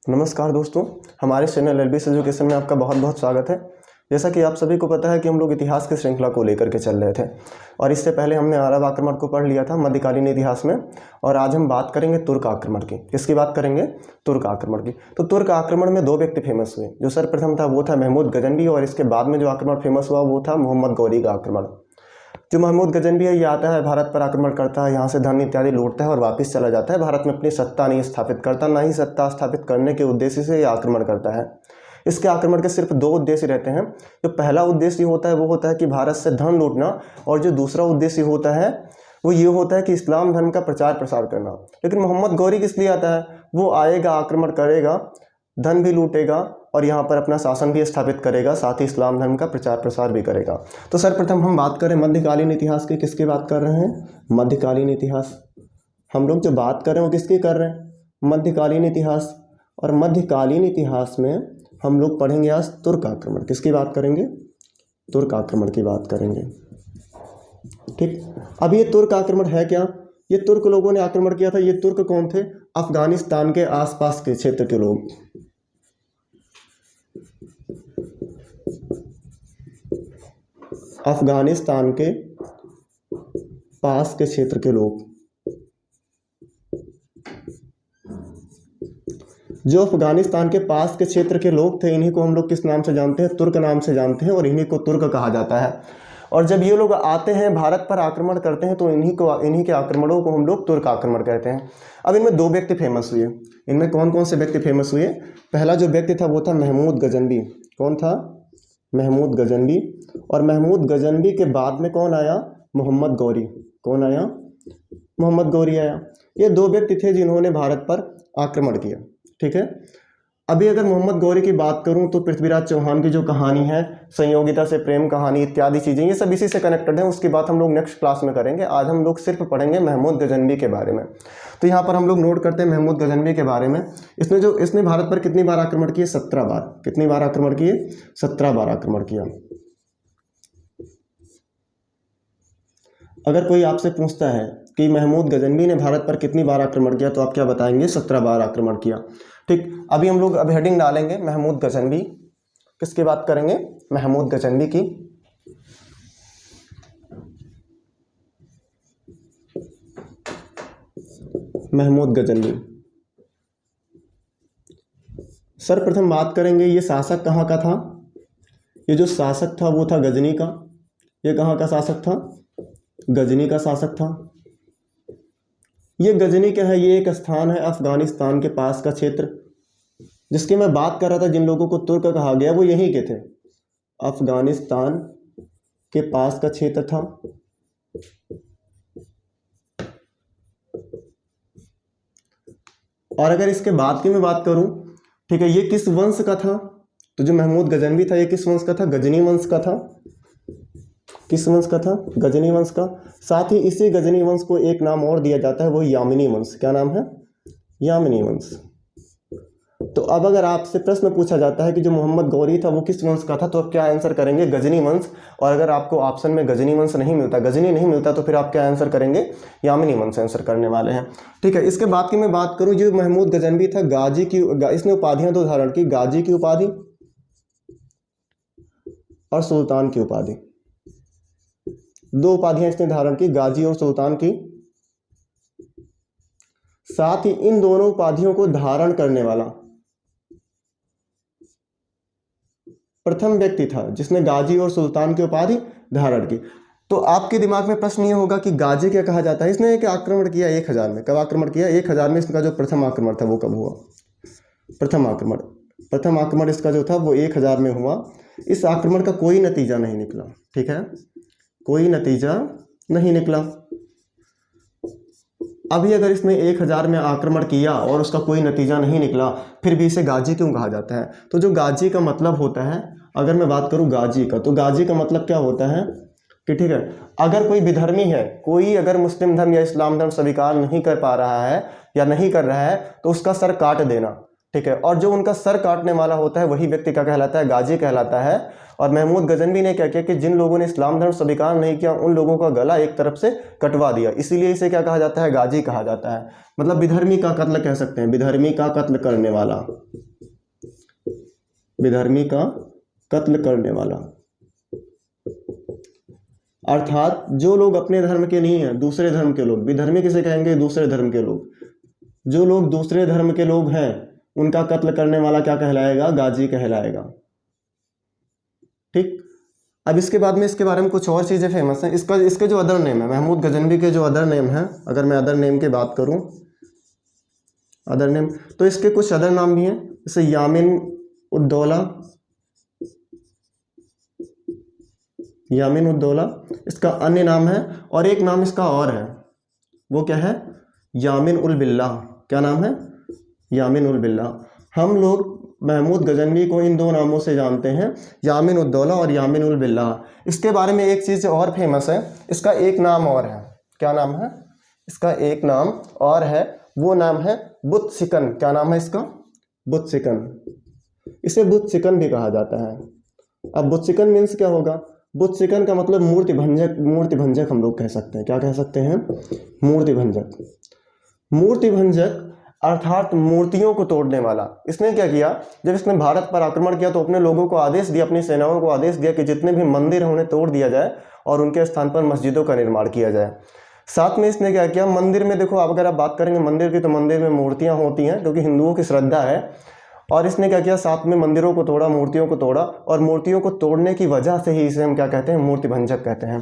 नमस्कार दोस्तों, हमारे चैनल एलबीएस एजुकेशन में आपका बहुत बहुत स्वागत है। जैसा कि आप सभी को पता है कि हम लोग इतिहास की श्रृंखला को लेकर के चल रहे थे और इससे पहले हमने अरब आक्रमण को पढ़ लिया था मध्यकालीन इतिहास में। और आज हम बात करेंगे तुर्क आक्रमण की। किसकी बात करेंगे? तुर्क आक्रमण की। तो तुर्क आक्रमण में दो व्यक्ति फेमस हुए। जो सर्वप्रथम था वो था महमूद गजनवी, और इसके बाद में जो आक्रमण फेमस हुआ वो था मोहम्मद गौरी का आक्रमण। जो महमूद गजनवी है, ये आता है, भारत पर आक्रमण करता है, यहाँ से धन इत्यादि लूटता है और वापस चला जाता है। भारत में अपनी सत्ता नहीं स्थापित करता, ना ही सत्ता स्थापित करने के उद्देश्य से ये आक्रमण करता है। इसके आक्रमण के सिर्फ दो उद्देश्य रहते हैं। जो पहला उद्देश्य होता है वो होता है कि भारत से धन लूटना, और जो दूसरा उद्देश्य होता है वो ये होता है कि इस्लाम धर्म का प्रचार प्रसार करना। लेकिन मोहम्मद गौरी किस लिए आता है? वो आएगा, आक्रमण करेगा, धन भी लूटेगा और यहाँ पर अपना शासन भी स्थापित करेगा, साथ ही इस्लाम धर्म का प्रचार प्रसार भी करेगा। तो सर्वप्रथम हम बात करें मध्यकालीन इतिहास की। किसकी बात कर रहे हैं? मध्यकालीन इतिहास। हम लोग जो बात कर रहे हैं वो किसकी कर रहे हैं? मध्यकालीन इतिहास। और मध्यकालीन इतिहास में हम लोग पढ़ेंगे आज तुर्क आक्रमण। किसकी बात करेंगे? तुर्क आक्रमण की बात करेंगे। ठीक। अब ये तुर्क आक्रमण है क्या? ये तुर्क लोगों ने आक्रमण किया था। ये तुर्क कौन थे? अफगानिस्तान के आसपास के क्षेत्र के लोग। अफगानिस्तान के पास के क्षेत्र के लोग। जो अफगानिस्तान के पास के क्षेत्र के लोग थे, इन्हीं को हम लोग किस नाम से जानते हैं? तुर्क नाम से जानते हैं, और इन्हीं को तुर्क कहा जाता है। और जब ये लोग आते हैं, भारत पर आक्रमण करते हैं, तो इन्हीं के आक्रमणों को हम लोग तुर्क आक्रमण कहते हैं। अब इनमें दो व्यक्ति फेमस हुए। इनमें कौन कौन से व्यक्ति फेमस हुए? पहला जो व्यक्ति था वो था महमूद गजनवी। कौन था? महमूद गजनवी। और महमूद गजनवी के बाद में कौन आया? मोहम्मद गौरी। कौन आया? मोहम्मद गौरी आया। ये दो व्यक्ति थे जिन्होंने भारत पर आक्रमण किया। ठीक है। अभी अगर मोहम्मद गौरी की बात करूं तो पृथ्वीराज चौहान की जो कहानी है, संयोगिता से प्रेम कहानी इत्यादि चीज़ें, ये सब इसी से कनेक्टेड है। उसकी बात हम लोग नेक्स्ट क्लास में करेंगे। आज हम लोग सिर्फ पढ़ेंगे महमूद गजनवी के बारे में। तो यहाँ पर हम लोग नोट करते हैं महमूद गजनवी के बारे में। इसने भारत पर कितनी बार आक्रमण किए? 17 बार। कितनी बार आक्रमण किए? 17 बार आक्रमण किया। अगर कोई आपसे पूछता है कि महमूद गजनवी ने भारत पर कितनी बार आक्रमण किया, तो आप क्या बताएंगे? 17 बार आक्रमण किया। ठीक। अभी हम लोग हेडिंग डालेंगे महमूद गजनवी। किसकी बात करेंगे? महमूद गजनवी की। महमूद गजनवी। सर्वप्रथम बात करेंगे, ये शासक कहाँ का था? ये जो शासक था वो था गजनी का। ये कहाँ का शासक था? गजनी का शासक था। ये गजनी क्या है? ये एक स्थान है अफगानिस्तान के पास का क्षेत्र। जिसकी मैं बात कर रहा था, जिन लोगों को तुर्क कहा गया वो यहीं के थे। अफगानिस्तान के पास का क्षेत्र था। और अगर इसके बाद की मैं बात करूं, ठीक है, ये किस वंश का था? तो जो महमूद गजनवी था ये किस वंश का था? गजनी वंश का था। किस वंश का था? गजनी वंश का। साथ ही इसी गजनी वंश को एक नाम और दिया जाता है, वो यामिनी वंश। क्या नाम है? यामिनी वंश। तो अब अगर आपसे प्रश्न पूछा जाता है कि जो मोहम्मद गौरी था वो किस वंश का था, तो आप क्या आंसर करेंगे? गजनी वंश। और अगर आपको ऑप्शन में गजनी वंश नहीं मिलता, गजनी नहीं मिलता, तो फिर आप क्या आंसर करेंगे? यामिनी वंश आंसर करने वाले हैं। ठीक है। इसके बाद की मैं बात करूं, जो महमूद गजनवी था, गाजी की इसने उपाधियां दो धारण की, गाजी की उपाधि और सुल्तान की उपाधि। दो उपाधियां इसने धारण की, गाजी और सुल्तान की। साथ ही इन दोनों उपाधियों को धारण करने वाला प्रथम व्यक्ति था जिसने गाजी और सुल्तान की उपाधि धारण की। तो आपके दिमाग में प्रश्न ये होगा कि गाजी क्या कहा जाता है? इसने एक आक्रमण किया 1000 में। कब आक्रमण किया? 1000 में। इसका जो प्रथम आक्रमण था वो कब हुआ? प्रथम आक्रमण इसका जो था वो 1000 में हुआ। इस आक्रमण का कोई नतीजा नहीं निकला। ठीक है, कोई नतीजा नहीं निकला। अभी अगर इसने 1000 में आक्रमण किया और उसका कोई नतीजा नहीं निकला, फिर भी इसे गाजी क्यों कहा जाता है? तो जो गाजी का मतलब होता है, अगर मैं बात करूं गाजी का, तो गाजी का मतलब क्या होता है कि ठीक है, अगर कोई विधर्मी है, कोई अगर मुस्लिम धर्म या इस्लाम धर्म स्वीकार नहीं कर पा रहा है या नहीं कर रहा है, तो उसका सर काट देना। ठीक है। और जो उनका सर काटने वाला होता है वही व्यक्ति क्या कहलाता है? गाजी कहलाता है। और महमूद गजनवी ने क्या किया कि जिन लोगों ने इस्लाम धर्म स्वीकार नहीं किया उन लोगों का गला एक तरफ से कटवा दिया, इसीलिए इसे क्या कहा जाता है? गाजी कहा जाता है। मतलब विधर्मी का कत्ल कह सकते हैं, विधर्मी का कत्ल करने वाला। विधर्मी का कत्ल करने वाला। अर्थात जो लोग अपने धर्म के नहीं हैं, दूसरे धर्म के लोग, विधर्मी किसे कहेंगे? दूसरे धर्म के लोग। जो लोग दूसरे धर्म के लोग हैं उनका कत्ल करने वाला क्या कहलाएगा? गाजी कहलाएगा। ठीक। अब इसके बाद में इसके बारे में कुछ और चीज़ें फेमस हैं। इसके जो अदर नेम है, महमूद गजनवी के जो अदर नेम है, अगर मैं अदर नेम की बात करूं, अदर नेम, तो इसके कुछ अदर नाम भी हैं, जैसे यामिन उद्दौला, यामिन उद्दौला इसका अन्य नाम है, और एक नाम इसका और है, वो क्या है? यामिन उल बिल्लाह। क्या नाम है? यामिन उल बिल्लाह। हम लोग महमूद गजनवी को इन दो नामों से जानते हैं, यामिन उद्दौला और यामिन उल बिल्लाह। इसके बारे में एक चीज़ और फेमस है, इसका एक नाम और है। क्या नाम है? इसका एक नाम और है, वो नाम है बुत सिकन। क्या नाम है इसका? बुत सिकन। इसे बुत सिकन भी कहा जाता है। अब बुत सिकन मीन्स क्या होगा? बुत सिकन का मतलब मूर्ति भंजक, मूर्ति भंजक हम लोग कह सकते हैं। क्या कह सकते हैं? मूर्ति भंजक। मूर्ति भंजक अर्थात मूर्तियों को तोड़ने वाला। इसने क्या किया? जब इसने भारत पर आक्रमण किया तो अपने लोगों को आदेश दिया, अपनी सेनाओं को आदेश दिया कि जितने भी मंदिर हैं उन्हें तोड़ दिया जाए और उनके स्थान पर मस्जिदों का निर्माण किया जाए। साथ में इसने क्या किया? मंदिर में देखो, अगर आप बात करेंगे मंदिर की, तो मंदिर में मूर्तियां होती हैं क्योंकि हिंदुओं की श्रद्धा है। और इसने क्या किया? साथ में मंदिरों को तोड़ा, मूर्तियों को तोड़ा, और मूर्तियों को तोड़ने की वजह से ही इसे हम क्या कहते हैं? मूर्ति भंजक कहते हैं।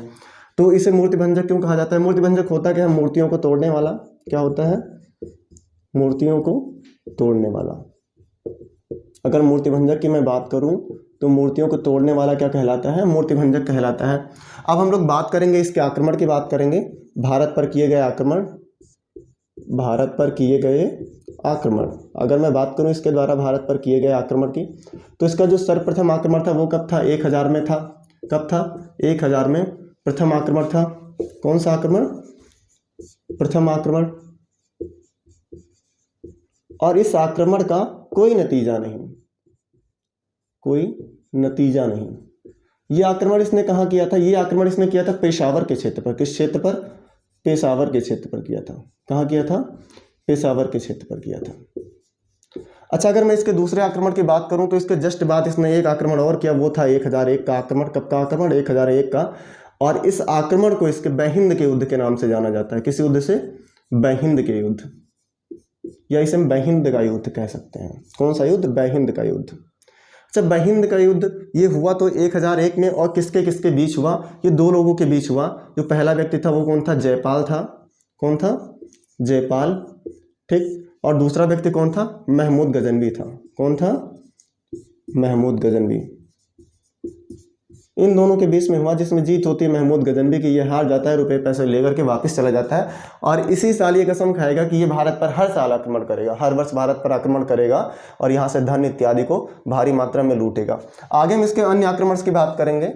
तो इसे मूर्ति भंजक क्यों कहा जाता है? मूर्ति भंजक होता क्या है? मूर्तियों को तोड़ने वाला। क्या होता है? मूर्तियों को तोड़ने वाला। अगर मूर्ति भंजक की मैं बात करूं तो मूर्तियों को तोड़ने वाला क्या कहलाता है? मूर्ति भंजक कहलाता है। अब हम लोग बात करेंगे इसके आक्रमण की बात करेंगे, भारत पर किए गए आक्रमण, भारत पर किए गए आक्रमण। अगर मैं बात करूं इसके द्वारा भारत पर किए गए आक्रमण की, तो इसका जो सर्वप्रथम आक्रमण था वो कब था? 1000 में था। कब था? 1000 में प्रथम आक्रमण था। कौन सा आक्रमण? प्रथम आक्रमण। और इस आक्रमण का कोई नतीजा नहीं, कोई नतीजा नहीं। ये आक्रमण इसने कहाँ किया था? ये आक्रमण इसने किया था पेशावर के क्षेत्र पर। किस क्षेत्र पर? पेशावर के क्षेत्र पर किया था। कहाँ किया था? पेशावर के क्षेत्र पर किया था। अच्छा, अगर मैं इसके दूसरे आक्रमण की बात करूं तो इसके जस्ट बाद इसने एक आक्रमण और किया, वो था 1001 का आक्रमण। कब का आक्रमण? 1001 का। और इस आक्रमण को इसके बहिंद के युद्ध के नाम से जाना जाता है। किस युद्ध से? बहिंद के युद्ध, या इसे हम बहिंद का युद्ध कह सकते हैं। कौन सा युद्ध? बहिंद का युद्ध। अच्छा, बहिंद का युद्ध ये हुआ तो 1001 में, और किसके किसके बीच हुआ? ये दो लोगों के बीच हुआ। जो पहला व्यक्ति था वो कौन था? जयपाल था। कौन था? जयपाल। ठीक। और दूसरा व्यक्ति कौन था? महमूद गजनवी था। कौन था? महमूद गजनवी। इन दोनों के बीच में हुआ, जिसमें जीत होती है महमूद गजनवी की। ये हार जाता है, रुपए पैसे लेकर के वापस चला जाता है, और इसी साल ये कसम खाएगा कि ये भारत पर हर साल आक्रमण करेगा, हर वर्ष भारत पर आक्रमण करेगा और यहाँ से धन इत्यादि को भारी मात्रा में लूटेगा। आगे हम इसके अन्य आक्रमण की बात करेंगे।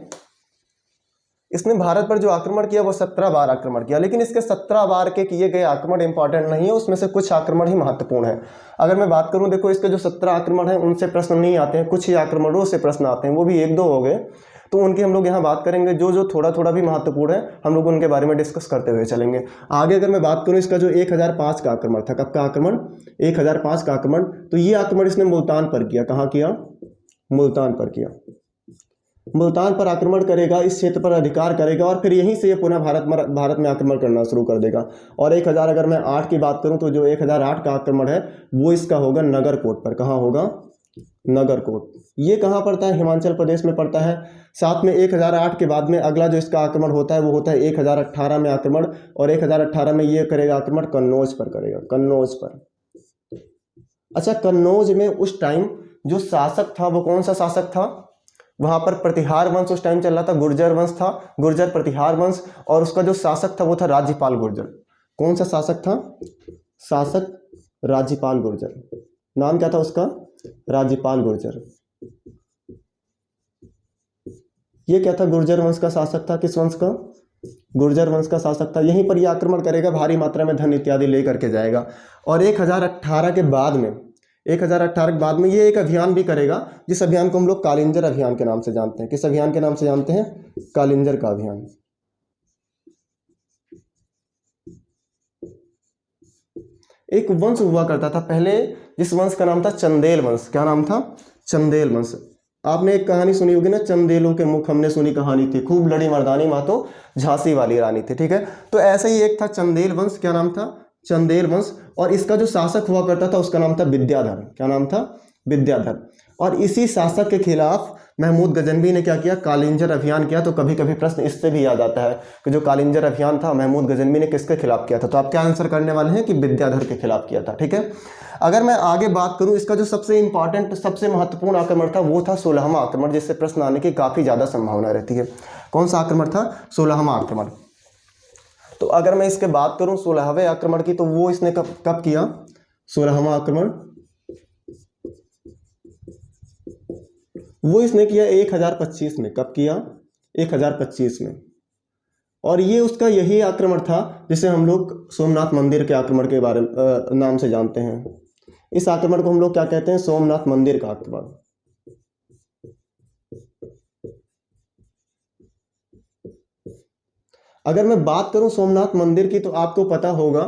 इसने भारत पर जो आक्रमण किया वो 17 बार आक्रमण किया, लेकिन इसके 17 बार के किए गए आक्रमण इंपॉर्टेंट नहीं है, उसमें से कुछ आक्रमण ही महत्वपूर्ण है। अगर मैं बात करूं, देखो इसके जो 17 आक्रमण हैं उनसे प्रश्न नहीं आते हैं, कुछ ही आक्रमणों से प्रश्न आते हैं, वो भी 1-2 हो गए, तो उनकी हम लोग यहाँ बात करेंगे। जो जो थोड़ा थोड़ा भी महत्वपूर्ण है हम लोग उनके बारे में डिस्कस करते हुए चलेंगे आगे। अगर मैं बात करूँ इसका जो 1005 का आक्रमण था, कब का आक्रमण? 1005 का आक्रमण। तो ये आक्रमण इसने मुल्तान पर किया। कहाँ किया? मुल्तान पर किया। मुल्तान पर आक्रमण करेगा, इस क्षेत्र पर अधिकार करेगा, और फिर यहीं से ये पुनः भारत में आक्रमण करना शुरू कर देगा। और 1000 अगर मैं 8 की बात करूं तो जो 1008 का आक्रमण है वो इसका होगा नगरकोट पर। कहाँ होगा? नगरकोट। ये कहाँ पड़ता है? हिमाचल प्रदेश में पड़ता है। साथ में 1008 के बाद में अगला जो इसका आक्रमण होता है वो होता है 1018 में आक्रमण, और 1018 में ये करेगा आक्रमण कन्नौज पर करेगा, कन्नौज पर। अच्छा, कन्नौज में उस टाइम जो शासक था वो कौन सा शासक था? वहां पर प्रतिहार वंश उस टाइम चल रहा था, गुर्जर वंश था, गुर्जर प्रतिहार वंश, और उसका जो शासक था वो था राज्यपाल गुर्जर। कौन सा शासक था? शासक राज्यपाल गुर्जर। नाम क्या था उसका? राज्यपाल गुर्जर। ये क्या था? गुर्जर वंश का शासक था। किस वंश का? गुर्जर वंश का शासक था। यहीं पर यह आक्रमण करेगा, भारी मात्रा में धन इत्यादि लेकर के जाएगा। और 1018 के बाद में, 1018 के बाद में ये एक अभियान भी करेगा, जिस अभियान को हम लोग कालिंजर अभियान के नाम से जानते हैं। किस अभियान के नाम से जानते हैं? कालिंजर का अभियान। एक वंश हुआ करता था पहले, जिस वंश का नाम था चंदेल वंश। क्या नाम था? चंदेल वंश। आपने एक कहानी सुनी होगी ना, चंदेलों के मुख, हमने सुनी कहानी थी, खूब लड़ी मर्दानी मातो झांसी वाली रानी थी, ठीक है। तो ऐसे ही एक था चंदेल वंश, क्या नाम था, चंदेल वंश, और इसका जो शासक हुआ करता था उसका नाम था विद्याधर, क्या नाम था, विद्याधर। और इसी शासक के खिलाफ महमूद गजनवी ने क्या किया, कालिंजर अभियान किया। तो कभी कभी प्रश्न इससे भी याद आता है कि जो कालिंजर अभियान था महमूद गजनवी ने किसके खिलाफ किया था, तो आप क्या आंसर करने वाले हैं कि विद्याधर के खिलाफ किया था, ठीक है। अगर मैं आगे बात करूं, इसका जो सबसे इंपॉर्टेंट, सबसे महत्वपूर्ण आक्रमण था वो था 16वां आक्रमण, जिससे प्रश्न आने की काफी ज्यादा संभावना रहती है। कौन सा आक्रमण था, 16वां आक्रमण। तो अगर मैं इसके बात करूं 16वें आक्रमण की, तो वो इसने कब किया, 16वां आक्रमण वो इसने किया 1025 में। कब किया, 1025 में। और ये उसका यही आक्रमण था जिसे हम लोग सोमनाथ मंदिर के आक्रमण के बारे में नाम से जानते हैं। इस आक्रमण को हम लोग क्या कहते हैं, सोमनाथ मंदिर का आक्रमण। अगर मैं बात करूं सोमनाथ मंदिर की, तो आपको पता होगा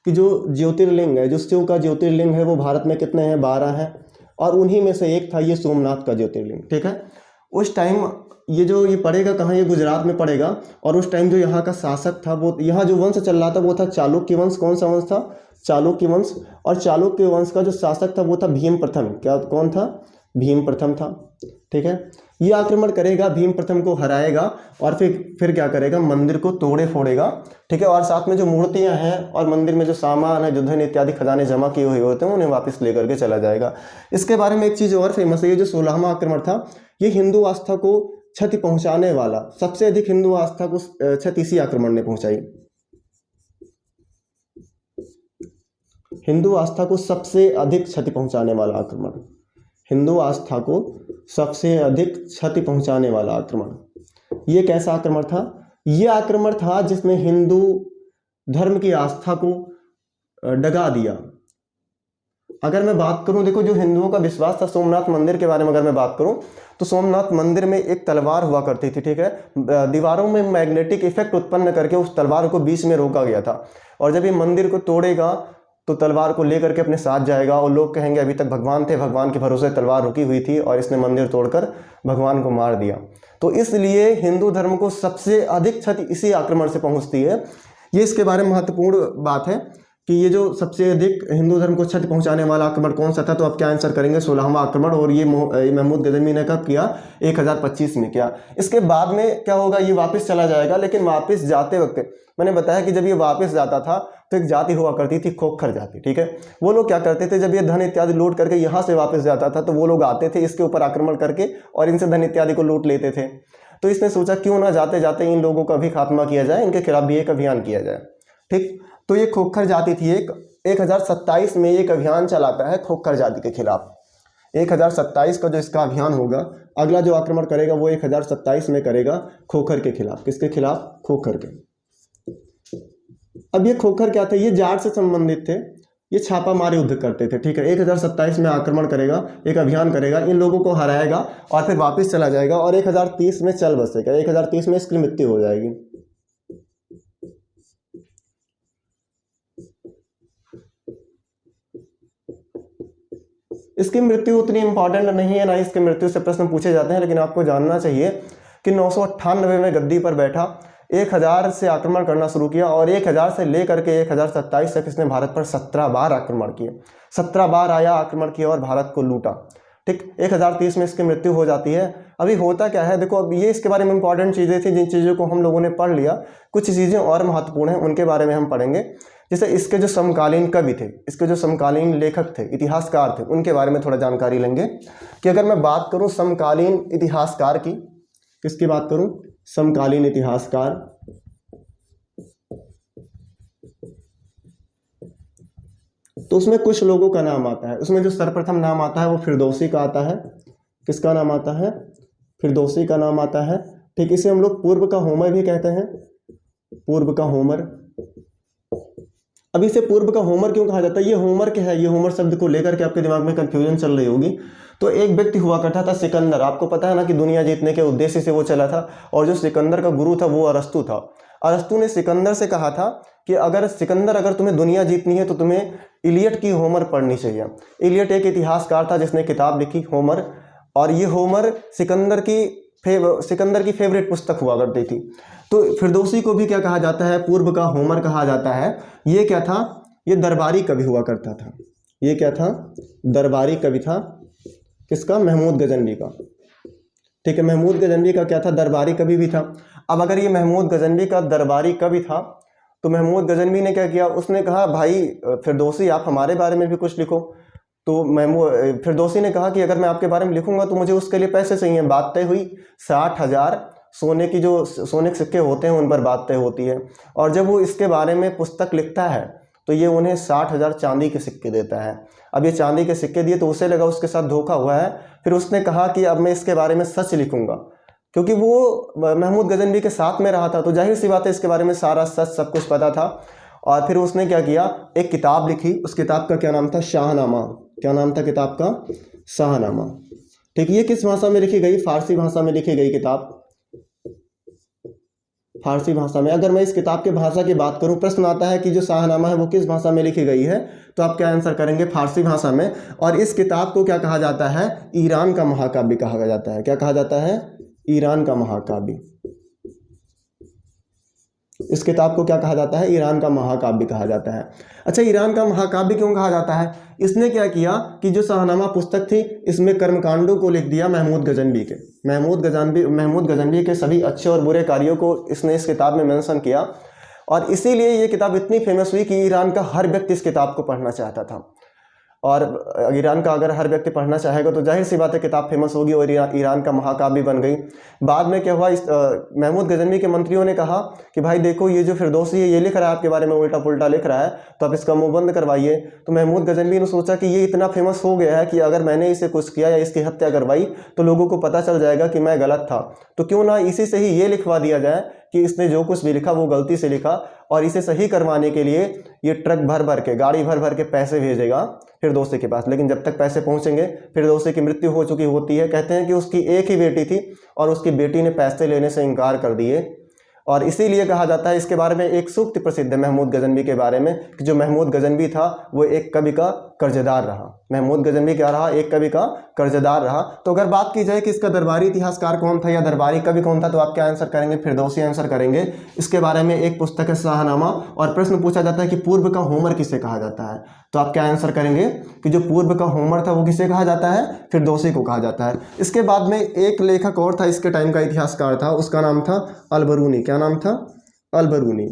कि जो ज्योतिर्लिंग है, जो शिव का ज्योतिर्लिंग है, वो भारत में कितने हैं, 12 हैं। और उन्हीं में से एक था ये सोमनाथ का ज्योतिर्लिंग, ठीक है। उस टाइम ये पड़ेगा कहाँ, ये गुजरात में पड़ेगा। और उस टाइम जो यहाँ का शासक था, वो यहाँ जो वंश चल रहा था वो था चालुक्य वंश। कौन सा वंश था, चालुक्य वंश। और चालुक्य वंश का जो शासक था वो था भीम प्रथम। क्या, कौन था, भीम प्रथम था, ठीक है। ये आक्रमण करेगा, भीम प्रथम को हराएगा, और फिर क्या करेगा, मंदिर को तोड़े फोड़ेगा, ठीक है। और साथ में जो मूर्तियां हैं और मंदिर में जो सामान है, जो धन इत्यादि खजाने जमा किए हुए होते हैं, उन्हें वापस लेकर के चला जाएगा। इसके बारे में एक चीज और फेमस है, ये जो 16वां आक्रमण था, ये हिंदू आस्था को क्षति पहुंचाने वाला, सबसे अधिक हिंदू आस्था को क्षति इसी आक्रमण ने पहुंचाई। हिंदू आस्था को सबसे अधिक क्षति पहुंचाने वाला आक्रमण, हिंदू आस्था को सबसे अधिक क्षति पहुंचाने वाला आक्रमण। ये कैसा आक्रमण था, ये आक्रमण था जिसने हिंदू धर्म की आस्था को डगा दिया। अगर मैं बात करूं, देखो जो हिंदुओं का विश्वास था सोमनाथ मंदिर के बारे में, अगर मैं बात करूं तो सोमनाथ मंदिर में एक तलवार हुआ करती थी, ठीक है। दीवारों में मैग्नेटिक इफेक्ट उत्पन्न करके उस तलवार को बीच में रोका गया था। और जब ये मंदिर को तोड़ेगा तो तलवार को लेकर के अपने साथ जाएगा, और लोग कहेंगे अभी तक भगवान थे, भगवान के भरोसे तलवार रुकी हुई थी और इसने मंदिर तोड़कर भगवान को मार दिया। तो इसलिए हिंदू धर्म को सबसे अधिक क्षति इसी आक्रमण से पहुंचती है। ये इसके बारे में महत्वपूर्ण बात है कि ये जो सबसे अधिक हिंदू धर्म को क्षति पहुंचाने वाला आक्रमण कौन सा था, तो आप क्या आंसर करेंगे, 16वां आक्रमण। और ये महमूद गजनवी ने कब किया, 1025 में किया। इसके बाद में क्या होगा, ये वापस चला जाएगा, लेकिन वापस जाते वक्त मैंने बताया कि जब ये वापस जाता था तो एक जाति हुआ करती थी खोखर जाति, ठीक है। वो लोग क्या करते थे, जब ये धन इत्यादि लूट करके यहाँ से वापस जाता था तो वो लोग आते थे इसके ऊपर आक्रमण करके और इनसे धन इत्यादि को लूट लेते थे। तो इसने सोचा क्यों ना जाते जाते इन लोगों का भी खात्मा किया जाए, इनके खिलाफ भी एक अभियान किया जाए, ठीक। तो ये खोखर जाति थी, 1027 में एक अभियान चलाता है खोखर जाति के खिलाफ। 1027 का जो इसका अभियान होगा, अगला जो आक्रमण करेगा वो 1027 में करेगा खोखर के खिलाफ। किसके खिलाफ, खोखर के। अब ये खोखर क्या थे, ये जाट से संबंधित थे, ये छापामार युद्ध करते थे, ठीक है। 1027 में आक्रमण करेगा, एक अभियान करेगा, इन लोगों को हराएगा और फिर वापस चला जाएगा और 1030 में चल बसेगा। 1030 में इसकी मृत्यु हो जाएगी। इसकी मृत्यु उतनी इंपॉर्टेंट नहीं है, ना इसकी मृत्यु से प्रश्न पूछे जाते हैं, लेकिन आपको जानना चाहिए कि 998 में गद्दी पर बैठा, 1000 से आक्रमण करना शुरू किया और 1000 से लेकर के 1027 तक इसने भारत पर 17 बार आक्रमण किए। 17 बार आया, आक्रमण किया और भारत को लूटा, ठीक। 1030 में इसकी मृत्यु हो जाती है। अभी होता क्या है, देखो अब ये इसके बारे में इंपॉर्टेंट चीज़ें थी, जिन चीज़ों को हम लोगों ने पढ़ लिया। कुछ चीज़ें और महत्वपूर्ण हैं, उनके बारे में हम पढ़ेंगे। जैसे इसके जो समकालीन कवि थे, इसके जो समकालीन लेखक थे, इतिहासकार थे, उनके बारे में थोड़ा जानकारी लेंगे। कि अगर मैं बात करूं समकालीन इतिहासकार की, किसकी बात करूं, समकालीन इतिहासकार, तो उसमें कुछ लोगों का नाम आता है। उसमें जो सर्वप्रथम नाम आता है वो फिरदौसी का आता है। किसका नाम आता है, फिरदौसी का नाम आता है, ठीक। इसे हम लोग पूर्व का होमर भी कहते हैं, पूर्व का होमर। अब इसे पूर्व का होमर क्यों कहा जाता है, ये होमर क्या है, ये होमर शब्द को लेकर के आपके दिमाग में कंफ्यूजन चल रही होगी। तो एक व्यक्ति हुआ करता था सिकंदर, आपको पता है ना कि दुनिया जीतने के उद्देश्य से वो चला था, और जो सिकंदर का गुरु था वो अरस्तु था। अरस्तु ने सिकंदर से कहा था कि अगर तुम्हें दुनिया जीतनी है तो तुम्हें इलियट की होमर पढ़नी चाहिए। इलियट एक इतिहासकार था जिसने किताब लिखी होमर, और ये होमर सिकंदर की फेवरेट पुस्तक हुआ करती थी। तो फिरदौसी को भी क्या कहा जाता है, पूर्व का होमर कहा जाता है। ये क्या था, ये दरबारी कवि हुआ करता था। ये क्या था, दरबारी कवि था। किसका, महमूद गजनवी का। ठीक है, महमूद गजनवी का क्या था, दरबारी कवि भी था। अब अगर ये महमूद गजनवी का दरबारी कवि था तो महमूद गजनवी ने क्या किया, उसने कहा भाई फिरदौसी आप हमारे बारे में भी कुछ लिखो। तो फिरदौसी ने कहा कि अगर मैं आपके बारे में लिखूंगा तो मुझे उसके लिए पैसे चाहिए। बात तय हुई, 60,000 सोने के सिक्के होते हैं उन पर बात तय होती है। और जब वो इसके बारे में पुस्तक लिखता है तो ये उन्हें 60,000 चांदी के सिक्के देता है। अब ये चांदी के सिक्के दिए तो उसे लगा उसके साथ धोखा हुआ है। फिर उसने कहा कि अब मैं इसके बारे में सच लिखूंगा, क्योंकि वो महमूद गजनवी के साथ में रहा था तो जाहिर सी बात है इसके बारे में सारा सच सब कुछ पता था। और फिर उसने क्या किया, एक किताब लिखी। उस किताब का क्या नाम था, शाहनामा। क्या नाम था किताब का, शाहनामा। ठीक, ये किस भाषा में लिखी गई, फारसी भाषा में लिखी गई किताब, फारसी भाषा में। अगर मैं इस किताब के भाषा की बात करूं, प्रश्न आता है कि जो शाहनामा है वो किस भाषा में लिखी गई है, तो आप क्या आंसर करेंगे, फारसी भाषा में। और इस किताब को क्या कहा जाता है, ईरान का महाकाव्य कहा जाता है। क्या कहा जाता है, ईरान का महाकाव्य। इस किताब को क्या कहा जाता है, ईरान का महाकाव्य कहा जाता है। अच्छा, ईरान का महाकाव्य क्यों कहा जाता है, इसने क्या किया कि जो शाहनामा पुस्तक थी इसमें कर्मकांडों को लिख दिया महमूद गजनवी के सभी अच्छे और बुरे कार्यों को इसने इस किताब में मेंशन किया। और इसीलिए ये किताब इतनी फेमस हुई कि ईरान का हर व्यक्ति इस किताब को पढ़ना चाहता था। और ईरान का अगर हर व्यक्ति पढ़ना चाहेगा तो जाहिर सी बात है किताब फेमस होगी और ईरान का महाकाव्य बन गई। बाद में क्या हुआ, महमूद गजनवी के मंत्रियों ने कहा कि भाई देखो ये जो फिरदौसी है ये लिख रहा है आपके बारे में उल्टा पुल्टा लिख रहा है, तो आप इसका मुंह बंद करवाइए। तो महमूद गजनवी ने सोचा कि ये इतना फेमस हो गया है कि अगर मैंने इसे कुछ किया या इसकी हत्या करवाई तो लोगों को पता चल जाएगा कि मैं गलत था, तो क्यों ना इसी से ही ये लिखवा दिया जाए कि इसने जो कुछ भी लिखा वो गलती से लिखा। और इसे सही करवाने के लिए ये ट्रक भर भर के, गाड़ी भर भर के पैसे भेजेगा फिरदौसी के पास। लेकिन जब तक पैसे पहुंचेंगे, फिरदौसी की मृत्यु हो चुकी होती है। कहते हैं कि उसकी एक ही बेटी थी और उसकी बेटी ने पैसे लेने से इनकार कर दिए। और इसीलिए कहा जाता है, इसके बारे में एक सूक्त प्रसिद्ध है महमूद गजनवी के बारे में कि जो महमूद गजनवी था वो एक कवि का कर्जदार रहा। महमूद गजनवी क्या रहा, एक कवि का कर्जदार रहा। तो अगर बात की जाए कि इसका दरबारी इतिहासकार कौन था या दरबारी कवि कौन था, तो आप क्या आंसर करेंगे, फिरदौसी आंसर करेंगे। इसके बारे में एक पुस्तक है शाहनामा। और प्रश्न पूछा जाता है कि पूर्व का होमर किसे कहा जाता है, तो आप क्या आंसर करेंगे कि जो पूर्व का होमर था वो किसे कहा जाता है, फिरदौसी को कहा जाता है। इसके बाद में एक लेखक और था, इसके टाइम का इतिहासकार था, उसका नाम था अलबरूनी। क्या नाम था, अलबरूनी।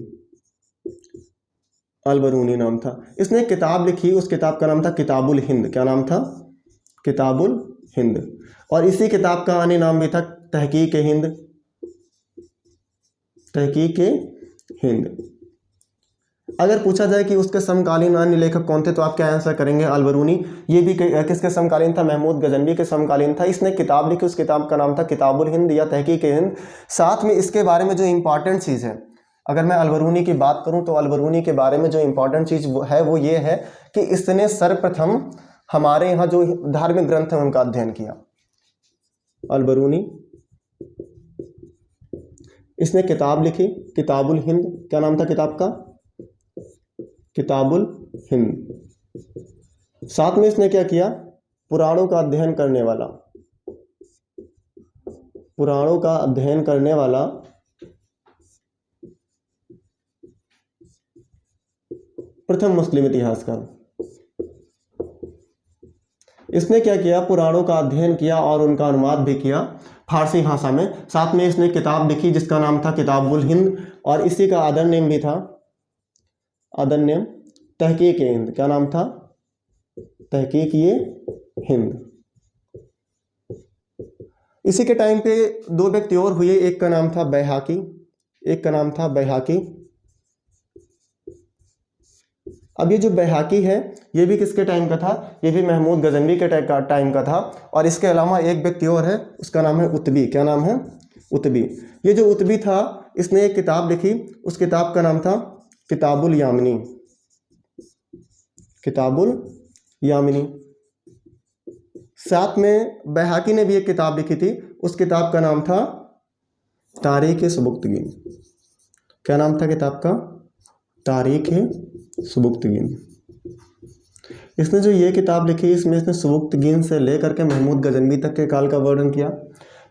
अलबरूनी नाम था। इसने एक किताब लिखी, उस किताब का नाम था किताबुल हिंद। क्या नाम था, किताबुल हिंद। और इसी किताब का अन्य नाम भी था तहकीक हिंद, तहकीक हिंद। अगर पूछा जाए कि उसके समकालीन अन्य लेखक कौन थे, तो आप क्या आंसर करेंगे, अलबरूनी। ये भी किसके समकालीन था, महमूद गजनवी के समकालीन था। इसने किताब लिखी, उस किताब का नाम था किताबुल हिंद या तहकीक हिंद। साथ में इसके बारे में जो इंपॉर्टेंट चीज़ है, अगर मैं अलबरूनी की बात करूं तो अलबरूनी के बारे में जो इंपॉर्टेंट चीज़ है वो ये है कि इसने सर्वप्रथम हमारे यहाँ जो धार्मिक ग्रंथ है उनका अध्ययन किया। अलबरूनी, इसने किताब लिखी किताबुल हिंद। क्या नाम था किताब का, किताबुल हिंद। साथ में इसने क्या किया, पुराणों का अध्ययन करने वाला, पुराणों का अध्ययन करने वाला प्रथम मुस्लिम इतिहासकार। इसने क्या किया, पुराणों का अध्ययन किया और उनका अनुवाद भी किया फारसी भाषा में। साथ में इसने किताब लिखी जिसका नाम था किताबुल हिंद, और इसी का अदर नेम भी था, अदर नेम तहकीक हिंद। क्या नाम था, तहकीक ये हिंद। इसी के टाइम पे दो व्यक्ति और हुए, एक का नाम था बैहाकी, एक का नाम था बैहाकी। अब ये जो बैहाकी है ये भी किसके टाइम का था, ये भी महमूद गजनवी के टाइम का था। और इसके अलावा एक व्यक्ति और है, उसका नाम है उतबी। क्या नाम है, उतबी। ये जो उतबी था इसने एक किताब लिखी, उस किताब का नाम था किताबुल यामिनी, किताबुल यामिनी। साथ में बैहाकी ने भी एक किताब लिखी थी, उस किताब का नाम था तारीख सुबुक्तगीन। क्या नाम था किताब का, तारीख सुबुक्तगीन। इसने जो ये किताब लिखी इसमें इसने सुबुक्तगीन से लेकर के महमूद गजनवी तक के काल का वर्णन किया।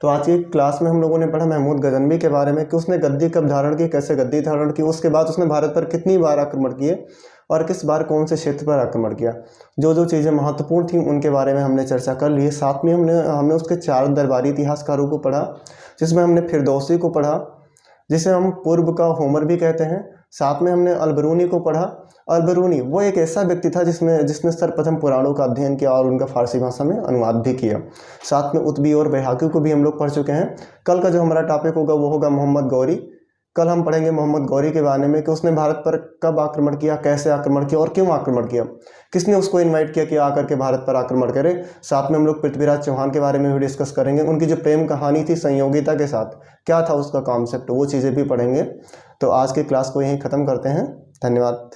तो आज की क्लास में हम लोगों ने पढ़ा महमूद गजनवी के बारे में कि उसने गद्दी कब धारण की, कैसे गद्दी धारण की, उसके बाद उसने भारत पर कितनी बार आक्रमण किए और किस बार कौन से क्षेत्र पर आक्रमण किया। जो जो चीज़ें महत्वपूर्ण थी उनके बारे में हमने चर्चा कर ली। साथ में हमने उसके 4 दरबारी इतिहासकारों को पढ़ा, जिसमें हमने फिरदौसी को पढ़ा जिसे हम पूर्व का होमर भी कहते हैं। साथ में हमने अलबरूनी को पढ़ा। अलबरूनी वो एक ऐसा व्यक्ति था जिसने सर्वप्रथम पुराणों का अध्ययन किया और उनका फारसी भाषा में अनुवाद भी किया। साथ में उतबी और बैहाकी को भी हम लोग पढ़ चुके हैं। कल का जो हमारा टॉपिक होगा वो होगा मोहम्मद गौरी। कल हम पढ़ेंगे मोहम्मद गौरी के बारे में कि उसने भारत पर कब आक्रमण किया, कैसे आक्रमण किया और क्यों आक्रमण किया, किसने उसको इनवाइट किया कि आकर के भारत पर आक्रमण करे। साथ में हम लोग पृथ्वीराज चौहान के बारे में भी डिस्कस करेंगे। उनकी जो प्रेम कहानी थी संयोगिता के साथ, क्या था उसका कॉन्सेप्ट, वो चीज़ें भी पढ़ेंगे। तो आज की क्लास को यहीं ख़त्म करते हैं। धन्यवाद।